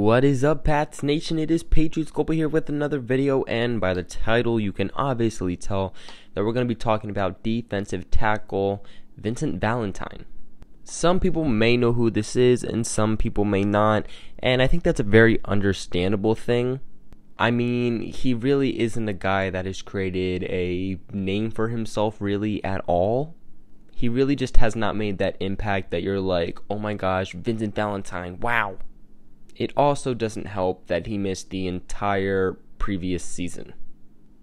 What is up, Pats Nation? It is Patriots Global here with another video, and by the title you can obviously tell that we're going to be talking about defensive tackle Vincent Valentine. Some people may know who this is and some people may not, and I think that's a very understandable thing. I mean, he really isn't a guy that has created a name for himself really at all. He really just has not made that impact that you're like, oh my gosh, Vincent Valentine, wow. It also doesn't help that he missed the entire previous season.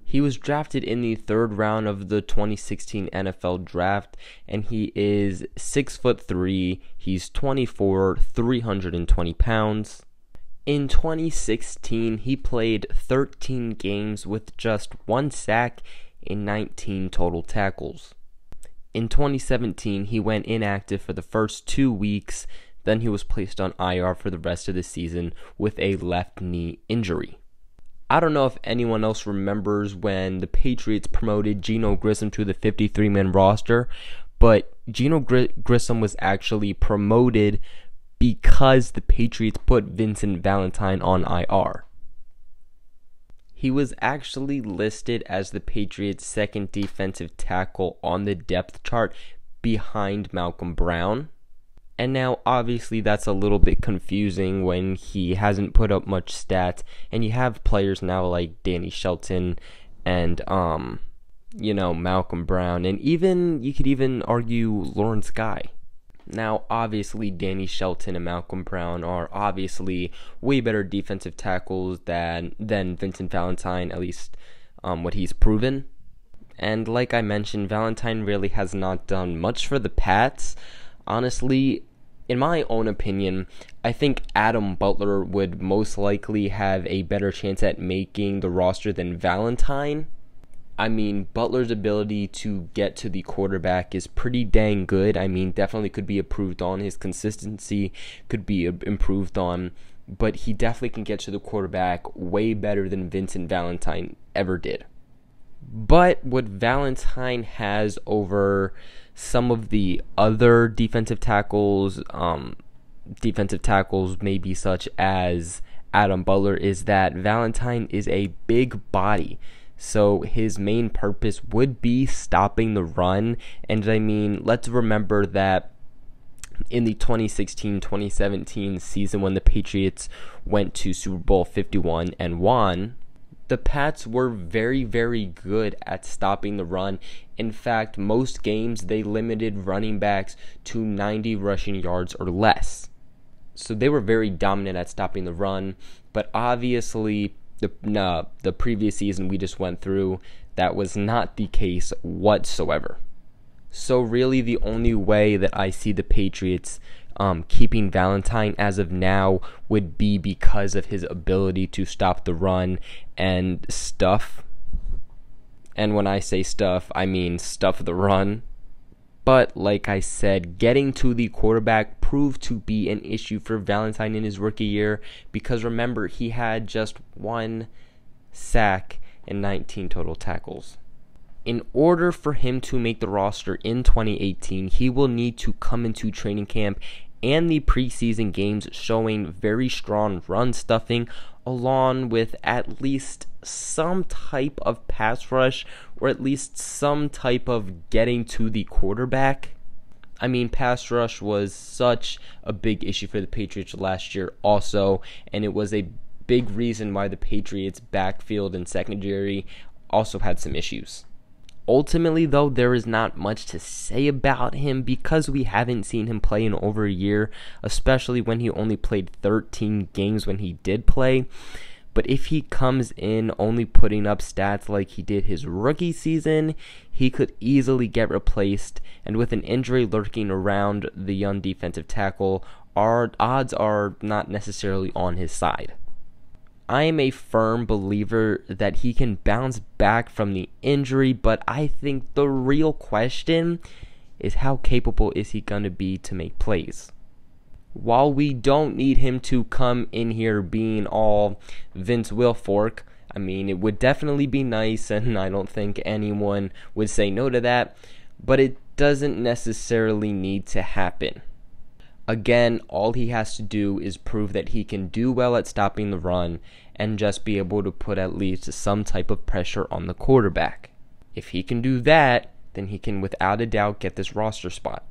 He was drafted in the third round of the 2016 NFL draft, and he is 6'3". He's 24, 320 pounds. In 2016, he played 13 games with just 1 sack and 19 total tackles. In 2017, he went inactive for the first 2 weeks. Then he was placed on IR for the rest of the season with a left knee injury. I don't know if anyone else remembers when the Patriots promoted Geno Grissom to the 53-man roster, but Geno Grissom was actually promoted because the Patriots put Vincent Valentine on IR. He was actually listed as the Patriots' second defensive tackle on the depth chart behind Malcolm Brown. And now, obviously, that's a little bit confusing when he hasn't put up much stats, and you have players now like Danny Shelton and, Malcolm Brown, and you could even argue Lawrence Guy. Now, obviously, Danny Shelton and Malcolm Brown are obviously way better defensive tackles than Vincent Valentine, at least what he's proven. And like I mentioned, Valentine really has not done much for the Pats. Honestly, in my own opinion, I think Adam Butler would most likely have a better chance at making the roster than Valentine. I mean, Butler's ability to get to the quarterback is pretty dang good. I mean, definitely could be improved on. His consistency could be improved on. But he definitely can get to the quarterback way better than Vincent Valentine ever did. But what Valentine has over some of the other defensive tackles maybe such as Adam Butler, is that Valentine is a big body. So his main purpose would be stopping the run. And I mean, let's remember that in the 2016-2017 season when the Patriots went to Super Bowl 51 and won, the Pats were very, very good at stopping the run. In fact, most games they limited running backs to 90 rushing yards or less. So they were very dominant at stopping the run. But obviously, the previous season we just went through, that was not the case whatsoever. So really the only way that I see the Patriots keeping Valentine as of now would be because of his ability to stop the run and stuff. And when I say stuff, I mean stuff the run. But like I said, getting to the quarterback proved to be an issue for Valentine in his rookie year, because remember, he had just 1 sack and 19 total tackles. In order for him to make the roster in 2018, he will need to come into training camp and the preseason games showing very strong run stuffing, along with at least some type of pass rush, or at least some type of getting to the quarterback. I mean, pass rush was such a big issue for the Patriots last year also, and it was a big reason why the Patriots' backfield and secondary also had some issues. Ultimately, though, there is not much to say about him because we haven't seen him play in over a year, especially when he only played 13 games when he did play. But if he comes in only putting up stats like he did his rookie season, he could easily get replaced. And with an injury lurking around the young defensive tackle, our odds are not necessarily on his side. I am a firm believer that he can bounce back from the injury, but I think the real question is how capable is he going to be to make plays. While we don't need him to come in here being all Vince Wilfork, I mean, it would definitely be nice, and I don't think anyone would say no to that, but it doesn't necessarily need to happen. Again, all he has to do is prove that he can do well at stopping the run and just be able to put at least some type of pressure on the quarterback. If he can do that, then he can without a doubt get this roster spot.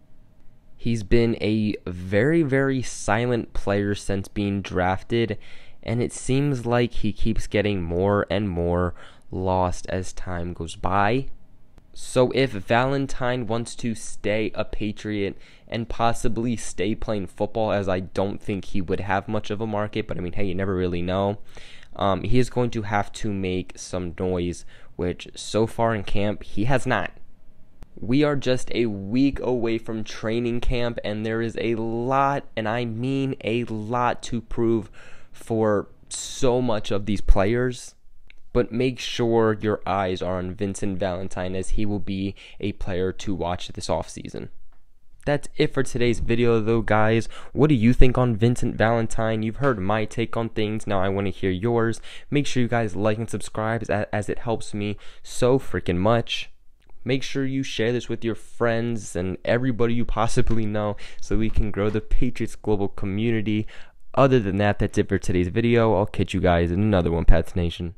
He's been a very, very silent player since being drafted, and it seems like he keeps getting more and more lost as time goes by. So if Valentine wants to stay a Patriot and possibly stay playing football, as I don't think he would have much of a market, but I mean, hey, you never really know, he is going to have to make some noise, which so far in camp, he has not. We are just a week away from training camp, and there is a lot, and I mean a lot, to prove for so much of these players. But make sure your eyes are on Vincent Valentine, as he will be a player to watch this offseason. That's it for today's video, though, guys. What do you think on Vincent Valentine? You've heard my take on things. Now I want to hear yours. Make sure you guys like and subscribe, as it helps me so freaking much. Make sure you share this with your friends and everybody you possibly know so we can grow the Patriots global community. Other than that, that's it for today's video. I'll catch you guys in another one, Pats Nation.